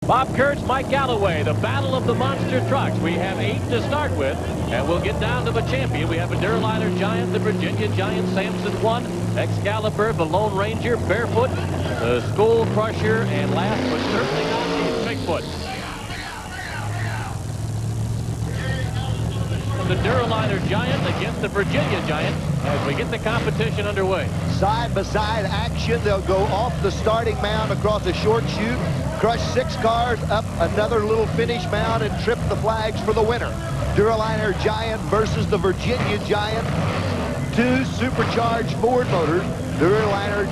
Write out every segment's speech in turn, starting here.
Bob Kurtz, Mike Galloway, the battle of the monster trucks. We have 8 to start with, and we'll get down to the champion. We have a Durliner Giant, the Virginia Giant, Samson 1, Excalibur, the Lone Ranger, Barefoot, the Skull Crusher, and last but certainly not least, Bigfoot. The Durliner Giant against the Virginia Giant as we get the competition underway. Side-by-side action. They'll go off the starting mound across a short chute, crush 6 cars, up another little finish mound, and trip the flags for the winner. Durliner Giant versus the Virginia Giant. 2 supercharged Ford motors. Durliner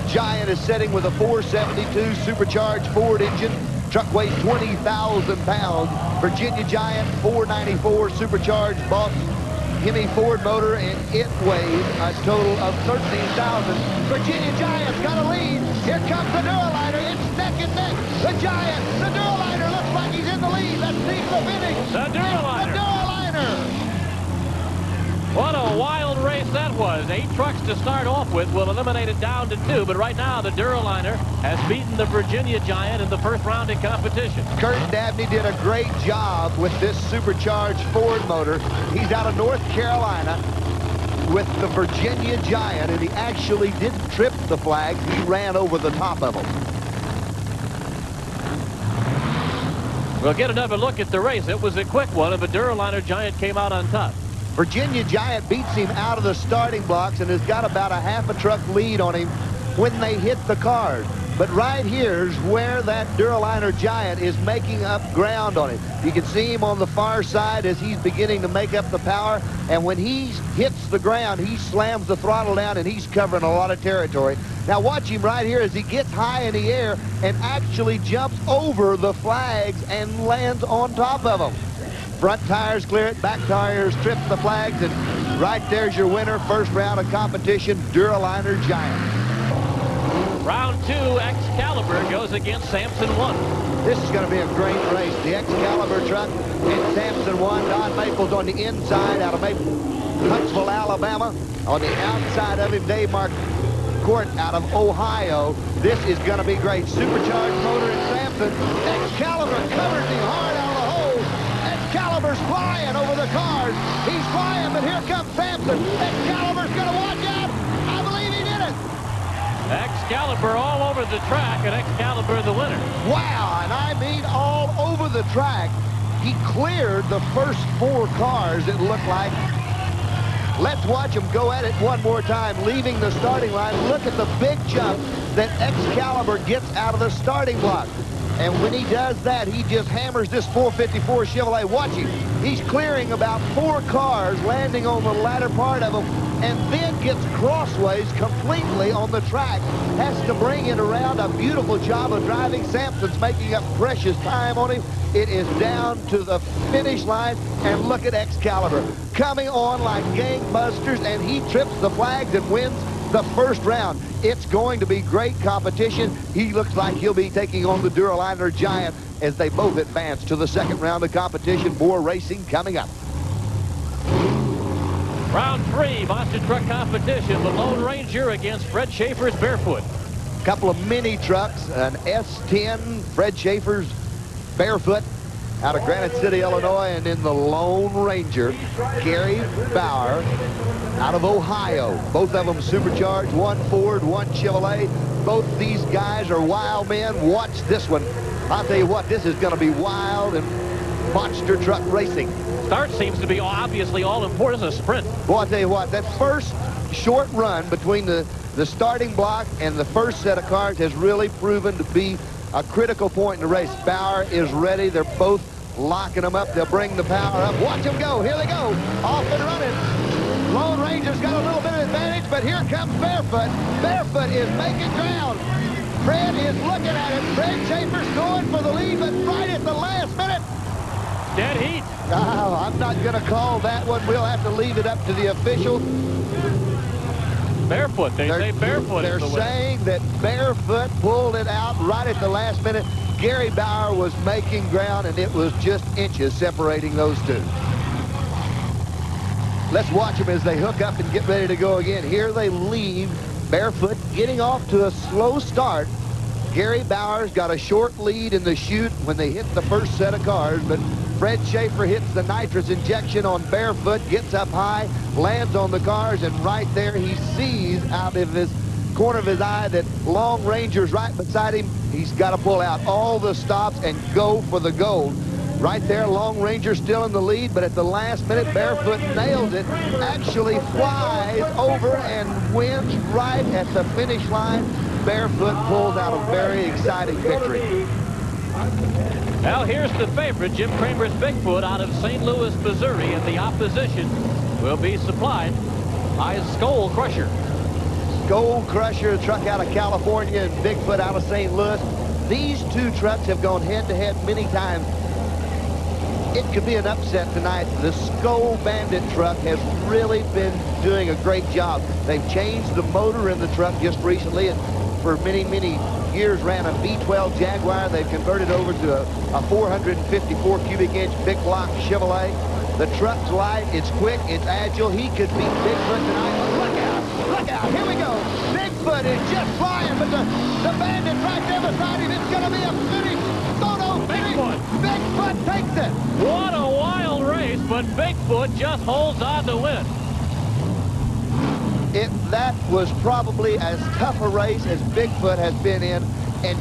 Giant is setting with a 472 supercharged Ford engine. Truck weighs 20,000 pounds. Virginia Giant 494 supercharged Boss Hemi Ford motor, and it weighs a total of 13,000. Virginia Giant's got a lead. Here comes the Durliner. It's neck and neck. The Giant, the Durliner looks like he's in the lead. Let's see the finish. The Durliner. The Durliner. What a wild race that was. 8 trucks to start off with. We'll eliminate it down to 2. But right now, the Durliner has beaten the Virginia Giant in the first round of competition. Kurt Dabney did a great job with this supercharged Ford motor. He's out of North Carolina with the Virginia Giant, and he actually didn't trip the flags. He ran over the top of them. We'll get another look at the race. It was a quick one, and the Durliner Giant came out on top. Virginia Giant beats him out of the starting blocks and has got about a half a truck lead on him when they hit the cars. But right here's where that Durliner Giant is making up ground on him. You can see him on the far side as he's beginning to make up the power. And when he hits the ground, he slams the throttle down and he's covering a lot of territory. Now watch him right here as he gets high in the air and actually jumps over the flags and lands on top of them. Front tires clear it, back tires trip the flags, and right there's your winner. First round of competition, Durliner Giant. Round 2, Excalibur goes against Samson 1. This is going to be a great race. The Excalibur truck and Samson 1. Don Maples on the inside out of Huntsville, Alabama. On the outside of him, Dave Marquardt out of Ohio. This is going to be great. Supercharged motor in Samson. Excalibur covers him hard out of the hole. Excalibur's flying over the cars. He's flying, but here comes Samson. Excalibur's going to watch out. I believe he did it. Excalibur all over the track, and Excalibur the winner. Wow, and I mean all over the track. He cleared the first 4 cars, it looked like. Let's watch him go at it one more time, leaving the starting line. Look at the big jump that Excalibur gets out of the starting block. And when he does that, he just hammers this 454 Chevrolet. Watch him. He's clearing about 4 cars, landing on the latter part of them, and then gets crossways completely on the track. Has to bring it around. A beautiful job of driving. Samson's making up precious time on him. It is down to the finish line, and look at Excalibur coming on like gangbusters, and he trips the flags and wins the first round. It's going to be great competition. He looks like he'll be taking on the Durliner Giant as they both advance to the second round of competition. More racing coming up. Round 3, monster truck competition. The Lone Ranger against Fred Schaefer's Barefoot. Couple of mini trucks, an S10, Fred Schaefer's Barefoot out of Granite City, Illinois, and in the Lone Ranger, Gary Bauer out of Ohio. Both of them supercharged, one Ford, one Chevrolet. Both these guys are wild men. Watch this one. I'll tell you what, this is going to be wild and monster truck racing. Start seems to be obviously all important as a sprint. Boy, I'll tell you what, that first short run between the starting block and the first set of cars has really proven to be a critical point in the race. Bauer is ready. They're both locking them up. They'll bring the power up. Watch them go. Here they go. Off and running. Lone Ranger's got a little bit of advantage, but here comes Barefoot. Barefoot is making ground. Fred is looking at it. Fred Schaefer's going for the lead, but right at the last minute. Dead heat. Oh, I'm not going to call that one. We'll have to leave it up to the official. Barefoot. They say Barefoot is the winner. They're saying that Barefoot pulled it out right at the last minute. Gary Bauer was making ground, and it was just inches separating those two. Let's watch them as they hook up and get ready to go again. Here they leave. Barefoot getting off to a slow start. Gary Bowers got a short lead in the chute when they hit the first set of cars, but Fred Schaefer hits the nitrous injection on barefoot, gets up high, lands on the cars, and right there he sees out of his corner of his eye that Long Ranger's right beside him. He's got to pull out all the stops and go for the gold. Right there, Long Ranger still in the lead, but at the last minute, Barefoot nails it, actually flies over and wins right at the finish line. Barefoot pulls out a very exciting victory. Now here's the favorite, Jim Cramer's Bigfoot out of St. Louis, Missouri, and the opposition will be supplied by Skull Crusher. Skull Crusher, truck out of California, and Bigfoot out of St. Louis. These two trucks have gone head-to-head many times. It could be an upset tonight. The Skull Bandit truck has really been doing a great job. They've changed the motor in the truck just recently, and for many, many years ran a V12 Jaguar. They've converted over to a 454 cubic inch big block Chevrolet. The truck's light, it's quick, it's agile. He could beat Bigfoot tonight. Look out, look out, here we go. Bigfoot is just flying, but the Bandit right there beside him, it's gonna be a finish. Photo finish. Bigfoot takes it. What a wild race, but Bigfoot just holds on to win. That was probably as tough a race as Bigfoot has been in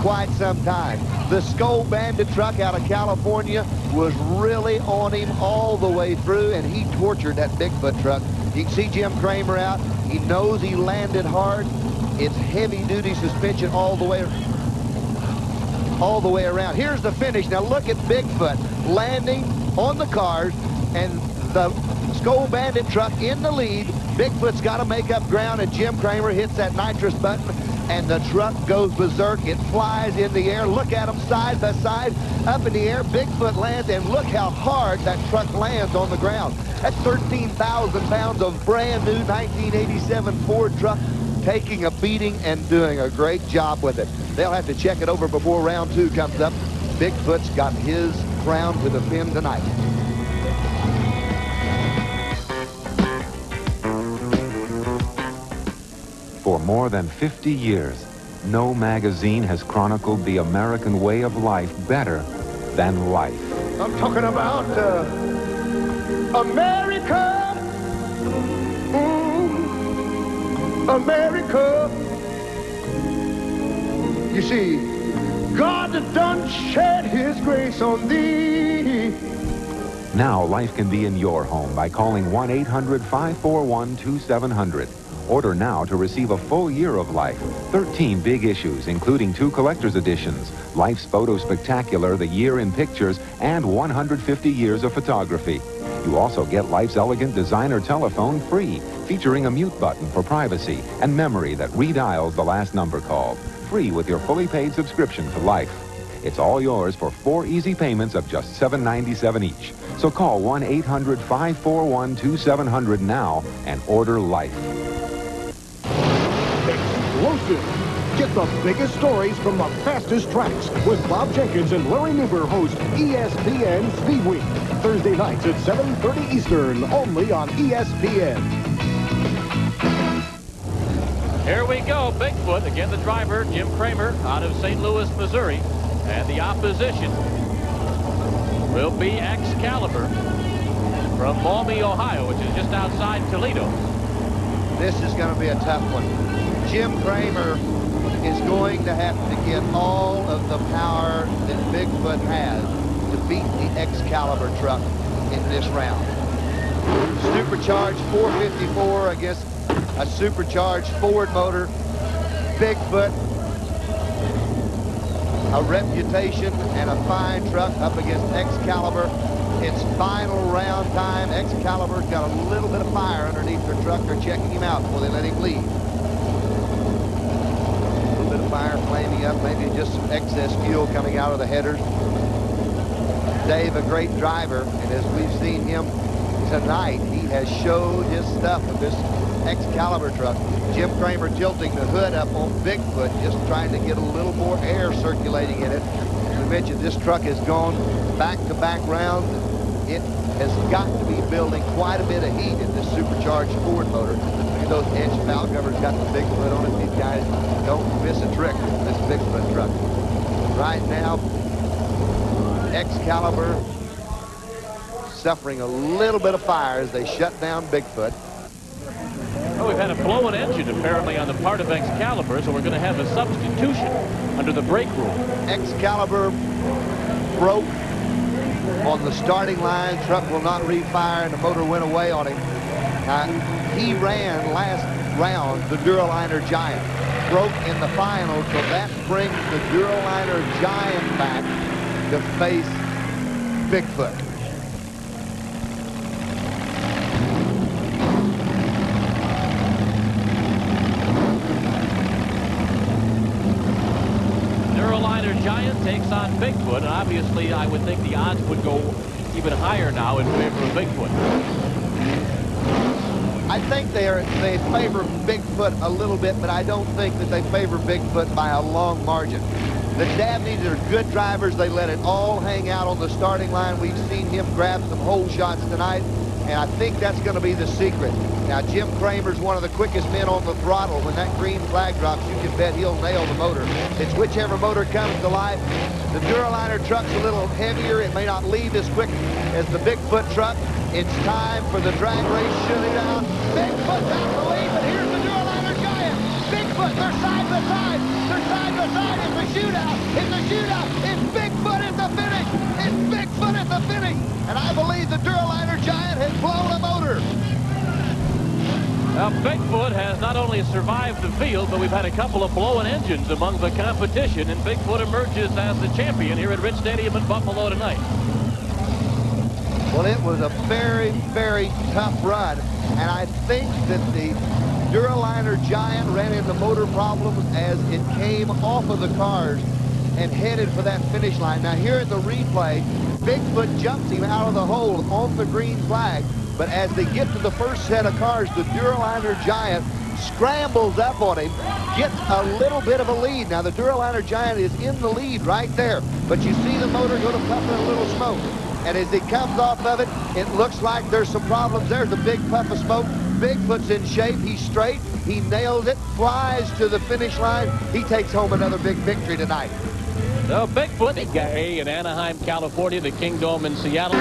quite some time. The Skull Bandit truck out of California was really on him all the way through, and he tortured that Bigfoot truck. You can see Jim Cramer out. He knows he landed hard. It's heavy-duty suspension all the way around. Here's the finish. Now look at Bigfoot landing on the cars, and the Skull Bandit truck in the lead. Bigfoot's got to make up ground, and Jim Cramer hits that nitrous button, and the truck goes berserk. It flies in the air. Look at them side by side, up in the air. Bigfoot lands, and look how hard that truck lands on the ground. That's 13,000 pounds of brand new 1987 Ford truck taking a beating and doing a great job with it. They'll have to check it over before round two comes up. Bigfoot's got his crown to defend tonight. For more than 50 years, no magazine has chronicled the American way of life better than Life. I'm talking about America. America. You see, God done shed his grace on thee. Now Life can be in your home by calling 1-800-541-2700. Order now to receive a full year of Life. 13 big issues, including 2 collector's editions, Life's Photo Spectacular, The Year in Pictures, and 150 years of photography. You also get Life's elegant designer telephone free, featuring a mute button for privacy and memory that redials the last number called. Free with your fully paid subscription to Life. It's all yours for 4 easy payments of just $7.97 each. So call 1-800-541-2700 now and order Life. Explosive. Get the biggest stories from the fastest tracks with Bob Jenkins and Larry Newber host ESPN Speed Week. Thursday nights at 7:30 Eastern, only on ESPN. Here we go, Bigfoot. Again, the driver, Jim Cramer, out of St. Louis, Missouri. And the opposition will be Excalibur from Maumee, Ohio, which is just outside Toledo. This is going to be a tough one. Jim Cramer is going to have to get all of the power that Bigfoot has to beat the Excalibur truck in this round. Supercharged 454 against a supercharged Ford motor. Bigfoot, a reputation and a fine truck up against Excalibur. It's final round time. Excalibur's got a little bit of fire underneath their truck. They're checking him out before they let him leave. A little bit of fire flaming up, maybe just some excess fuel coming out of the headers. Dave, a great driver, and as we've seen him tonight, he has showed his stuff with this Excalibur truck. Jim Cramer tilting the hood up on Bigfoot, just trying to get a little more air circulating in it. As we mentioned, this truck has gone back-to-back rounds. It has got to be building quite a bit of heat in this supercharged Ford motor. at those edge valve covers got the Bigfoot on it. These guys don't miss a trick with this Bigfoot truck. Right now, Excalibur suffering a little bit of fire as they shut down Bigfoot. Well, we've had a blown engine apparently on the part of Excalibur, so we're going to have a substitution under the brake rule. Excalibur broke on the starting line. Truck will not refire, and the motor went away on him. He ran last round the Duraliner Giant. Broke in the final, so that brings the Duraliner Giant back to face Bigfoot. Duraliner Giant takes on Bigfoot, and obviously I would think the odds would go even higher now in favor of Bigfoot. I think they favor Bigfoot a little bit, but I don't think that they favor Bigfoot by a long margin. The Dabneys are good drivers. They let it all hang out on the starting line. We've seen him grab some hole shots tonight, and I think that's going to be the secret. Now, Jim Kramer's one of the quickest men on the throttle. When that green flag drops, you can bet he'll nail the motor. It's whichever motor comes to life. The Duraliner truck's a little heavier. It may not leave as quick as the Bigfoot truck. It's time for the drag race shootout. Bigfoot's out to lead, but here's the Duraliner Giant. Bigfoot, they're side by side. They're side by side. It's a shootout. It's a shootout. It's Bigfoot at the finish. It's Bigfoot at the finish. And I believe the Duraliner Giant has blown a motor. Now, Bigfoot has not only survived the field, but we've had a couple of blown engines among the competition, and Bigfoot emerges as the champion here at Rich Stadium in Buffalo tonight. Well, it was a very, very tough run, and I think that the Duraliner Giant ran into motor problems as it came off of the cars and headed for that finish line. Now, here at the replay, Bigfoot jumps him out of the hole on the green flag, but as they get to the first set of cars, the Duraliner Giant scrambles up on him, gets a little bit of a lead. Now, the Duraliner Giant is in the lead right there, but you see the motor go to puffing a little smoke. And as he comes off of it, it looks like there's some problems. There's a big puff of smoke. Bigfoot's in shape. He's straight. He nails it, flies to the finish line. He takes home another big victory tonight. So Bigfoot, in Anaheim, California, the Kingdome in Seattle.